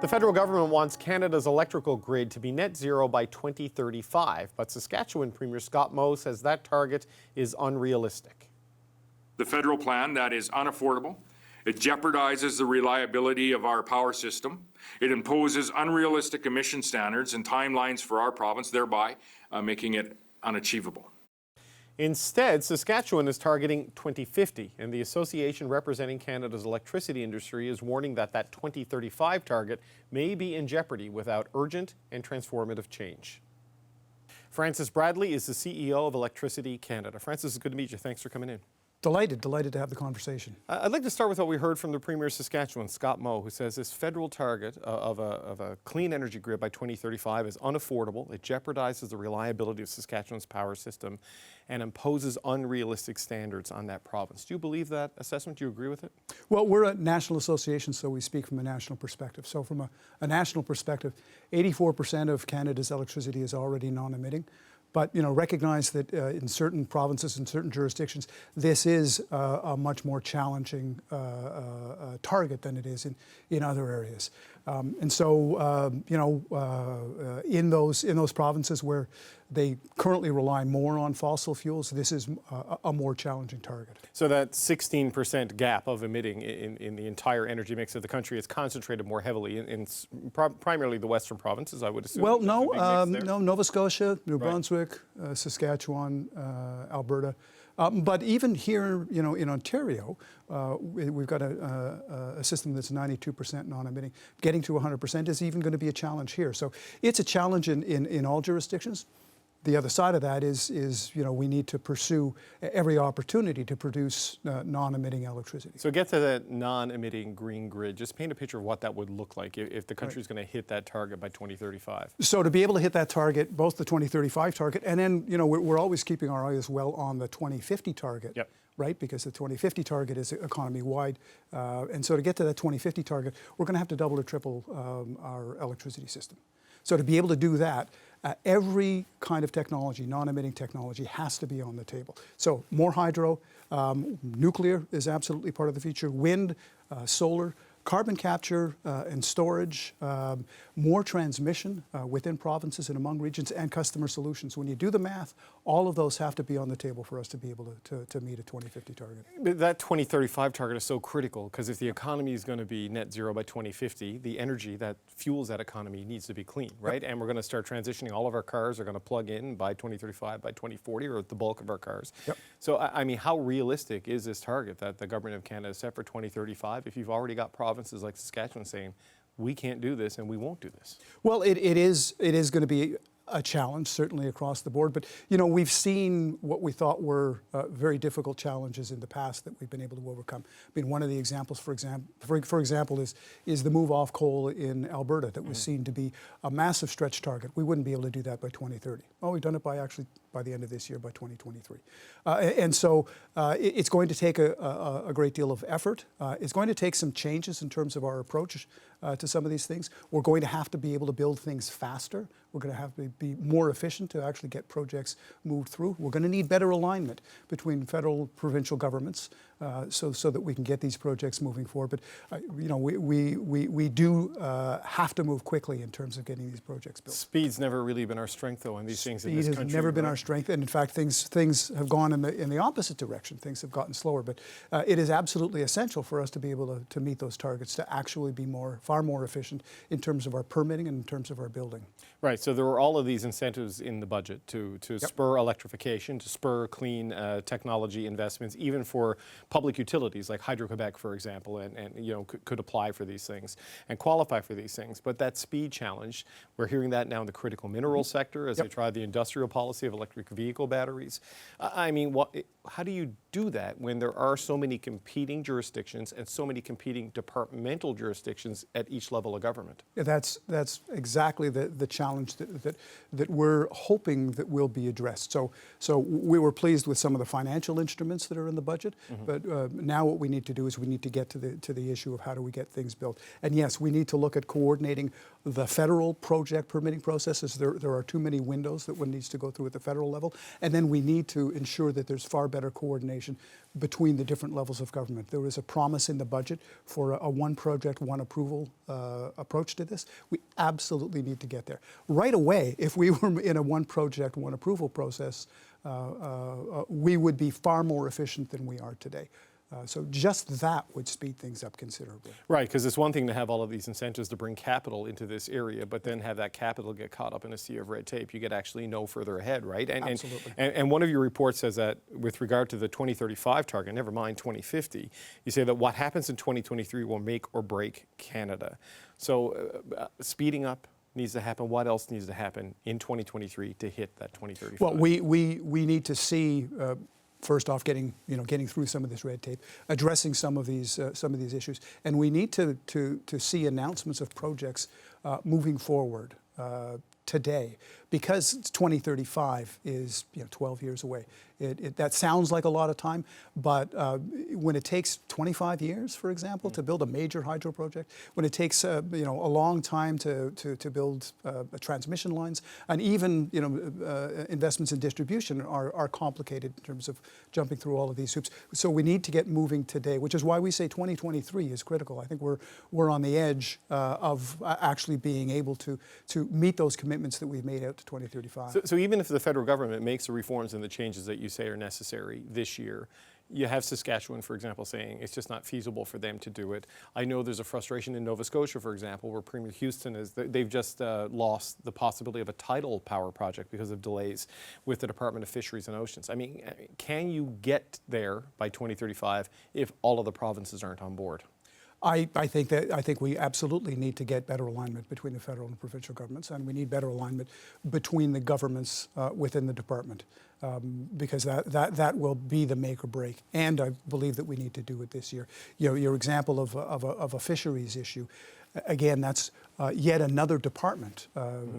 The federal government wants Canada's electrical grid to be net zero by 2035, but Saskatchewan Premier Scott Moe says that target is unrealistic. The federal plan, that is unaffordable. It jeopardizes the reliability of our power system. It imposes unrealistic emission standards and timelines for our province, thereby making it unachievable. Instead, Saskatchewan is targeting 2050, and the association representing Canada's electricity industry is warning that that 2035 target may be in jeopardy without urgent and transformative change. Francis Bradley is the CEO of Electricity Canada. Francis, it's good to meet you. Thanks for coming in. Delighted to have the conversation. I'd like to start with what we heard from the Premier of Saskatchewan, Scott Moe, who says this federal target of a clean energy grid by 2035 is unaffordable. It jeopardizes the reliability of Saskatchewan's power system and imposes unrealistic standards on that province. Do you believe that assessment? Do you agree with it? Well, we're a national association, so we speak from a national perspective. So from a national perspective, 84% of Canada's electricity is already non-emitting. But recognize that in certain provinces and certain jurisdictions, this is a much more challenging target than it is in other areas. And so, in those provinces where they currently rely more on fossil fuels, this is a more challenging target. So that 16% gap of emitting in the entire energy mix of the country is concentrated more heavily in primarily the western provinces, I would assume. Well, no, Nova Scotia, New Brunswick, Saskatchewan, Alberta. But even here, in Ontario, we've got a system that's 92% non-emitting. Getting to 100% is even going to be a challenge here. So it's a challenge in all jurisdictions. The other side of that is we need to pursue every opportunity to produce non-emitting electricity. So get to that non-emitting green grid. Just paint a picture of what that would look like if the country is going to hit that target by 2035. So to be able to hit that target, both the 2035 target and then we're always keeping our eye as well on the 2050 target. Yep. Right, because the 2050 target is economy-wide. And so to get to that 2050 target, we're going to have to double or triple our electricity system. So to be able to do that, every kind of technology, non-emitting technology, has to be on the table. So more hydro, nuclear is absolutely part of the future, wind, solar, carbon capture and storage, more transmission within provinces and among regions, and customer solutions. When you do the math, all of those have to be on the table for us to be able to meet a 2050 target. But that 2035 target is so critical because if the economy is going to be net zero by 2050, the energy that fuels that economy needs to be clean, right? Yep. And we're going to start transitioning. All of our cars are going to plug in by 2035, by 2040, or the bulk of our cars. Yep. So, I mean, how realistic is this target that the government of Canada set for 2035 if you've already got provinces like Saskatchewan saying, we can't do this and we won't do this? Well, it is going to be a challenge, certainly across the board. But, we've seen what we thought were very difficult challenges in the past that we've been able to overcome. I mean, one of the examples, for example, is the move off coal in Alberta that was seen to be a massive stretch target. We wouldn't be able to do that by 2030. Well, we've done it by the end of this year, by 2023. And so it's going to take a great deal of effort. It's going to take some changes in terms of our approach to some of these things. We're going to have to be able to build things faster. We're going to have to be more efficient to actually get projects moved through. We're going to need better alignment between federal, provincial governments so that we can get these projects moving forward. But we do have to move quickly in terms of getting these projects built. Speed's never really been our strength, though, in these things in this country. Speed has never been our strength, and in fact, things have gone in the opposite direction. Things have gotten slower, but it is absolutely essential for us to be able to meet those targets, to actually be far more efficient in terms of our permitting and in terms of our building. Right, so there were all of these incentives in the budget to spur electrification, to spur clean technology investments, even for public utilities like Hydro-Quebec, for example, and could apply for these things and qualify for these things. But that speed challenge, we're hearing that now in the critical mineral sector as they try the industrial policy of electric vehicle batteries. I mean, how do you do that when there are so many competing jurisdictions and so many competing departmental jurisdictions at each level of government? That's exactly the challenge that we're hoping that will be addressed. So we were pleased with some of the financial instruments that are in the budget, but now what we need to do is we need to get to the issue of how do we get things built. And yes, we need to look at coordinating the federal project permitting processes. There are too many windows that one needs to go through at the federal level, and then we need to ensure that there's far better better coordination between the different levels of government. There was a promise in the budget for a one project, one approval approach to this. We absolutely need to get there. Right away, if we were in a one project, one approval process, we would be far more efficient than we are today. So just that would speed things up considerably. Right, because it's one thing to have all of these incentives to bring capital into this area, but then have that capital get caught up in a sea of red tape. You get actually no further ahead, right? Absolutely. And one of your reports says that with regard to the 2035 target, never mind 2050, you say that what happens in 2023 will make or break Canada. So speeding up needs to happen. What else needs to happen in 2023 to hit that 2035? Well, we need to see. First off, getting through some of this red tape, addressing some of these issues, and we need to see announcements of projects moving forward today, because 2035 is 12 years away. That sounds like a lot of time, but when it takes 25 years, for example, to build a major hydro project, when it takes a long time to build transmission lines, and even investments in distribution are complicated in terms of jumping through all of these hoops. So we need to get moving today, which is why we say 2023 is critical. I think we're on the edge of actually being able to meet those commitments that we've made out to 2035. So even if the federal government makes the reforms and the changes that you say are necessary this year, you have Saskatchewan, for example, saying it's just not feasible for them to do it. I know there's a frustration in Nova Scotia, for example, where Premier Houston they've just lost the possibility of a tidal power project because of delays with the Department of Fisheries and Oceans. I mean, can you get there by 2035 if all of the provinces aren't on board? I think we absolutely need to get better alignment between the federal and provincial governments, and we need better alignment between the governments within the department, because that will be the make or break. And I believe that we need to do it this year. Your example of a fisheries issue, again, that's yet another department.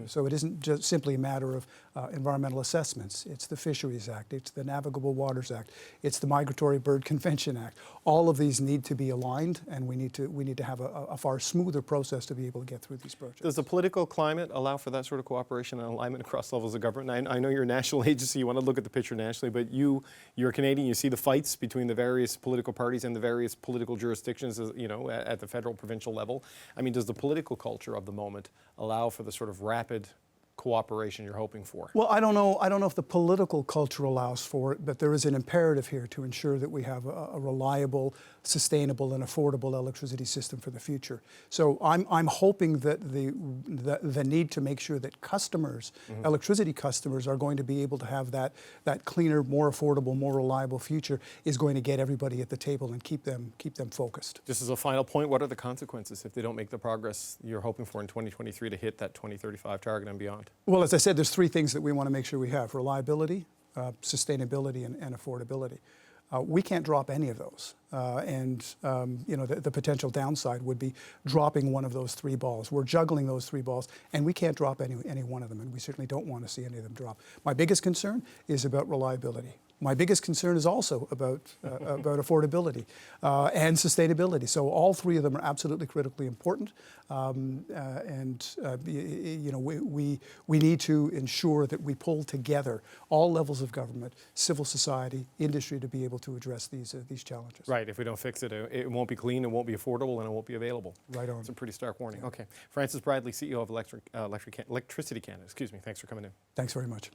So it isn't just simply a matter of environmental assessments. It's the Fisheries Act, it's the Navigable Waters Act, it's the Migratory Bird Convention Act. All of these need to be aligned, and we need to have a far smoother process to be able to get through these projects. Does the political climate allow for that sort of cooperation and alignment across levels of government? I know you're a national agency, you want to look at the picture nationally, but you're Canadian, you see the fights between the various political parties and the various political jurisdictions, at the federal, provincial level. I mean, does the political culture of the moment allow for the sort of rapid cooperation you're hoping for? Well, I don't know if the political culture allows for it, but there is an imperative here to ensure that we have a reliable, sustainable, and affordable electricity system for the future. So I'm hoping that the need to make sure that customers, electricity customers, are going to be able to have that cleaner, more affordable, more reliable future is going to get everybody at the table and keep them focused. Just as a final point, what are the consequences if they don't make the progress you're hoping for in 2023 to hit that 2035 target and beyond? Well, as I said, there's three things that we want to make sure we have: reliability, sustainability, and affordability. We can't drop any of those. The potential downside would be dropping one of those three balls. We're juggling those three balls, and we can't drop any one of them, and we certainly don't want to see any of them drop. My biggest concern is about reliability. My biggest concern is also about affordability and sustainability. So all three of them are absolutely critically important, we need to ensure that we pull together all levels of government, civil society, industry to be able to address these challenges. Right. If we don't fix it, it won't be clean, it won't be affordable, and it won't be available. Right on. It's a pretty stark warning. Okay. Francis Bradley, CEO of Electricity Canada. Excuse me. Thanks for coming in. Thanks very much.